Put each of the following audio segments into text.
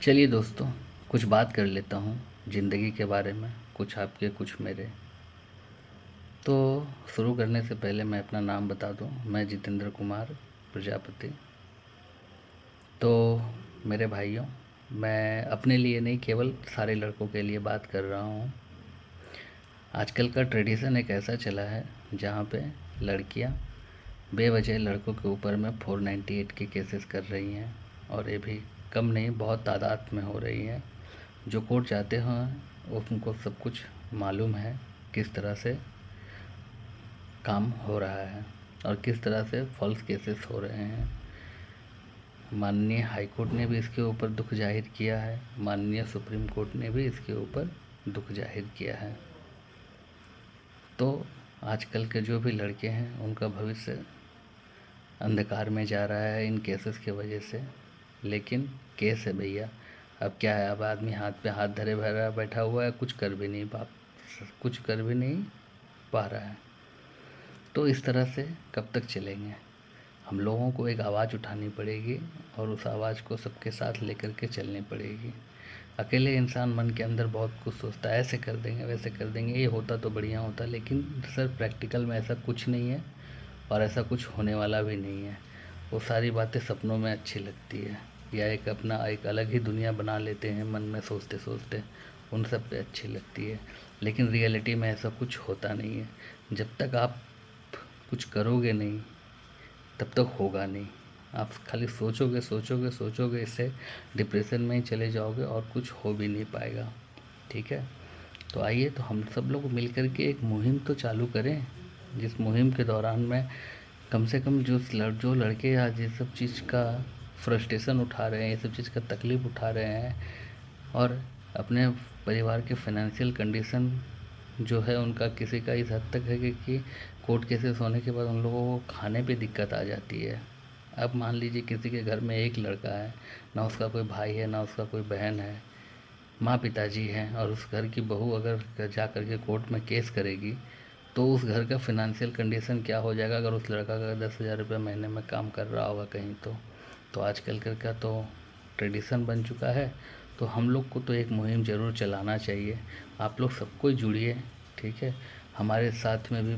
चलिए दोस्तों, कुछ बात कर लेता हूँ ज़िंदगी के बारे में, कुछ आपके कुछ मेरे। तो शुरू करने से पहले मैं अपना नाम बता दूँ। मैं जितेंद्र कुमार प्रजापति। तो मेरे भाइयों, मैं अपने लिए नहीं केवल सारे लड़कों के लिए बात कर रहा हूँ। आजकल का ट्रेडिशन एक ऐसा चला है जहाँ पे लड़कियाँ बेवजह लड़कों के ऊपर में 498 के केसेस कर रही हैं, और ये भी कम नहीं, बहुत तादाद में हो रही हैं। जो कोर्ट जाते हैं उनको सब कुछ मालूम है किस तरह से काम हो रहा है और किस तरह से फॉल्स केसेस हो रहे हैं। माननीय हाई कोर्ट ने भी इसके ऊपर दुख जाहिर किया है, माननीय सुप्रीम कोर्ट ने भी इसके ऊपर दुख जाहिर किया है। तो आजकल के जो भी लड़के हैं उनका भविष्य अंधकार में जा रहा है इन केसेस की वजह से। लेकिन केस है भैया, अब क्या है, अब आदमी हाथ पे हाथ धरे भरा बैठा हुआ है, कुछ कर भी नहीं पा रहा है। तो इस तरह से कब तक चलेंगे? हम लोगों को एक आवाज़ उठानी पड़ेगी और उस आवाज़ को सबके साथ लेकर के चलनी पड़ेगी। अकेले इंसान मन के अंदर बहुत कुछ सोचता है, ऐसे कर देंगे वैसे कर देंगे, ये होता तो बढ़िया होता, लेकिन सर प्रैक्टिकल में ऐसा कुछ नहीं है और ऐसा कुछ होने वाला भी नहीं है। वो सारी बातें सपनों में अच्छी लगती है, या एक अपना एक अलग ही दुनिया बना लेते हैं मन में सोचते सोचते, उन सब पे अच्छी लगती है। लेकिन रियलिटी में ऐसा कुछ होता नहीं है। जब तक आप कुछ करोगे नहीं तब तक होगा नहीं। आप खाली सोचोगे सोचोगे सोचोगे, इससे डिप्रेशन में ही चले जाओगे और कुछ हो भी नहीं पाएगा। ठीक है, तो आइए तो हम सब लोग मिल कर के एक मुहिम तो चालू करें, जिस मुहिम के दौरान में कम से कम जो लड़के आज ये सब चीज़ का फ्रस्ट्रेशन उठा रहे हैं, ये सब चीज़ का तकलीफ़ उठा रहे हैं, और अपने परिवार के फाइनेंशियल कंडीशन जो है उनका किसी का इस हद तक है कि कोर्ट केसेस होने के बाद उन लोगों को खाने पे दिक्कत आ जाती है। अब मान लीजिए किसी के घर में एक लड़का है, ना उसका कोई भाई है ना उसका कोई बहन है, माँ पिताजी हैं, और उस घर की बहू अगर जा कर के कोर्ट में केस करेगी तो उस घर का फिनंशियल कंडीशन क्या हो जाएगा अगर उस लड़का का 10,000 रुपये महीने में काम कर रहा होगा कहीं। तो आजकल का तो ट्रेडिशन बन चुका है। तो हम लोग को तो एक मुहिम ज़रूर चलाना चाहिए। आप लोग सबको जुड़िए, ठीक है। हमारे साथ में भी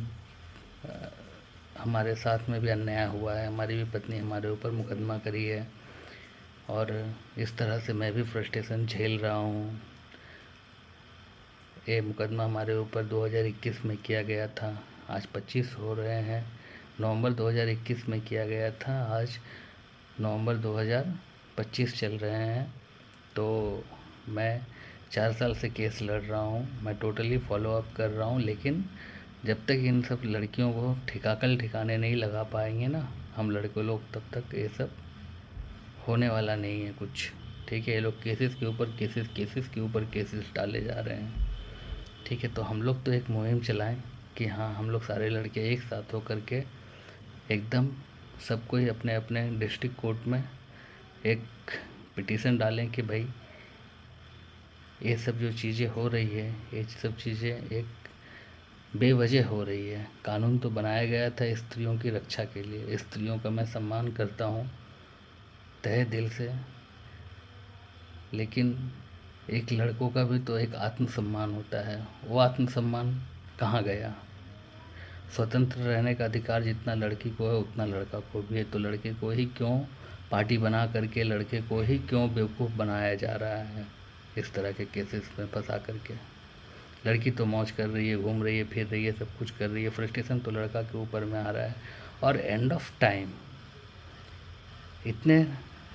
हमारे साथ में भी अन्याय हुआ है, हमारी भी पत्नी हमारे ऊपर मुकदमा करी है, और इस तरह से मैं भी फ्रस्ट्रेशन झेल रहा हूँ। ये मुकदमा हमारे ऊपर 2021 में किया गया था, आज 25 हो रहे हैं। नवंबर 2021 में किया गया था, आज नवंबर 2025 चल रहे हैं। तो मैं 4 साल से केस लड़ रहा हूँ, मैं टोटली फॉलो अप कर रहा हूँ। लेकिन जब तक इन सब लड़कियों को ठिकाने नहीं लगा पाएंगे ना हम लड़के लोग, तब तक ये सब होने वाला नहीं है कुछ। ठीक है, ये लोग केसेस के ऊपर केसेस के ऊपर केसेस डाले जा रहे हैं। ठीक है, तो हम लोग तो एक मुहिम चलाएं कि हाँ, हम लोग सारे लड़के एक साथ हो करके एकदम सबको ही अपने अपने डिस्ट्रिक्ट कोर्ट में एक पिटीशन डालें कि भाई ये सब जो चीज़ें हो रही है, ये सब चीज़ें एक बेवजह हो रही है। कानून तो बनाया गया था स्त्रियों की रक्षा के लिए, स्त्रियों का मैं सम्मान करता हूँ तहे दिल से, लेकिन एक लड़कों का भी तो एक आत्मसम्मान होता है। वो आत्मसम्मान कहाँ गया? स्वतंत्र रहने का अधिकार जितना लड़की को है उतना लड़का को भी है। तो लड़के को ही क्यों पार्टी बना करके, लड़के को ही क्यों बेवकूफ़ बनाया जा रहा है इस तरह के केसेस में फंसा करके? लड़की तो मौज कर रही है, घूम रही है, फिर रही है, सब कुछ कर रही है, फ्रस्ट्रेशन तो लड़का के ऊपर में आ रहा है। और एंड ऑफ टाइम इतने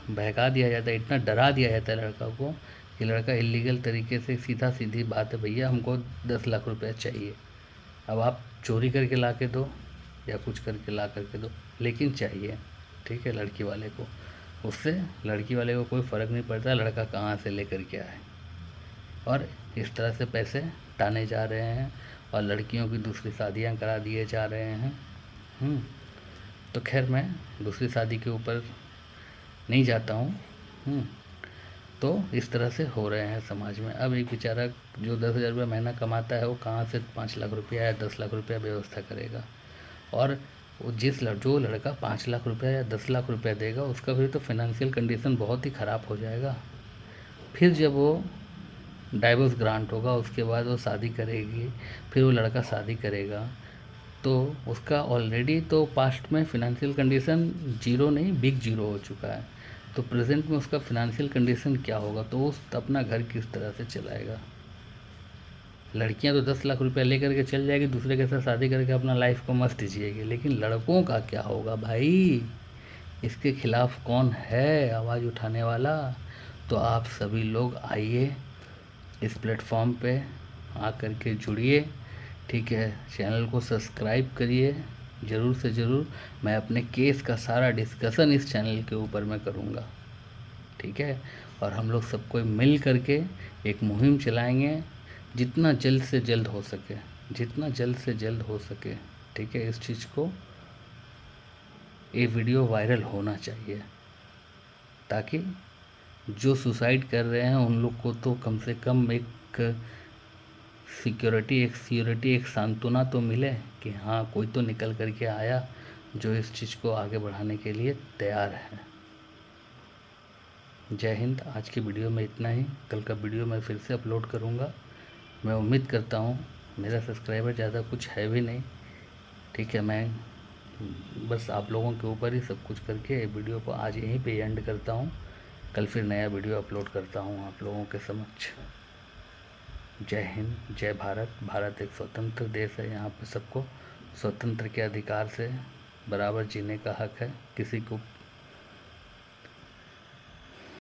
बहका दिया जाता है, इतना डरा दिया जाता है लड़का को कि लड़का इलीगल तरीके से, सीधी बात है भैया, हमको 10 लाख रुपया चाहिए। अब आप चोरी करके ला के दो या कुछ करके ला करके दो, लेकिन चाहिए। ठीक है, लड़की वाले को, उससे लड़की वाले को कोई फ़र्क नहीं पड़ता लड़का कहाँ से लेकर के आए। और इस तरह से पैसे टाने जा रहे हैं और लड़कियों की दूसरी शादियाँ करा दिए जा रहे हैं। तो खैर मैं दूसरी शादी के ऊपर नहीं जाता हूँ। तो इस तरह से हो रहे हैं समाज में। अब एक बेचारा जो 10,000 रुपये महीना कमाता है वो कहाँ से 5 लाख रुपया या 10 लाख रुपया व्यवस्था करेगा? और वो जो लड़का 5 लाख रुपया या 10 लाख रुपया देगा उसका भी तो फाइनेंशियल कंडीशन बहुत ही ख़राब हो जाएगा। फिर जब वो डाइवोर्स ग्रांट होगा उसके बाद वो शादी करेगी, फिर वो लड़का शादी करेगा, तो उसका ऑलरेडी तो पास्ट में फिनेंशियल कंडीशन जीरो नहीं बिग जीरो हो चुका है। तो प्रेजेंट में उसका फिनेंशियल कंडीशन क्या होगा, तो वो अपना घर किस तरह से चलाएगा। लड़कियां तो 10 लाख रुपया लेकर के चल जाएगी, दूसरे के साथ शादी करके अपना लाइफ को मस्त जिएगी, लेकिन लड़कों का क्या होगा भाई। इसके खिलाफ कौन है आवाज़ उठाने वाला। तो आप सभी लोग आइए इस प्लेटफॉर्म पे आकर के जुड़िए, ठीक है। चैनल को सब्सक्राइब करिए ज़रूर से ज़रूर। मैं अपने केस का सारा डिस्कशन इस चैनल के ऊपर मैं करूँगा, ठीक है। और हम लोग सब कोई मिल करके एक मुहिम चलाएंगे, जितना जल्द से जल्द हो सके, जितना जल्द से जल्द हो सके, ठीक है। इस चीज़ को, ये वीडियो वायरल होना चाहिए, ताकि जो सुसाइड कर रहे हैं उन लोग को तो कम से कम एक सिक्योरिटी, एक सांत्वना तो मिले कि हाँ कोई तो निकल करके आया जो इस चीज़ को आगे बढ़ाने के लिए तैयार है। जय हिंद। आज की वीडियो में इतना ही, कल का वीडियो मैं फिर से अपलोड करूँगा। मैं उम्मीद करता हूँ, मेरा सब्सक्राइबर ज़्यादा कुछ है भी नहीं, ठीक है। मैं बस आप लोगों के ऊपर ही सब कुछ करके वीडियो को आज यहीं पे एंड करता हूँ। कल फिर नया वीडियो अपलोड करता हूँ आप लोगों के समक्ष। जय हिंद, जय भारत। भारत एक स्वतंत्र देश है, यहाँ पे सबको स्वतंत्र के अधिकार से बराबर जीने का हक है, किसी को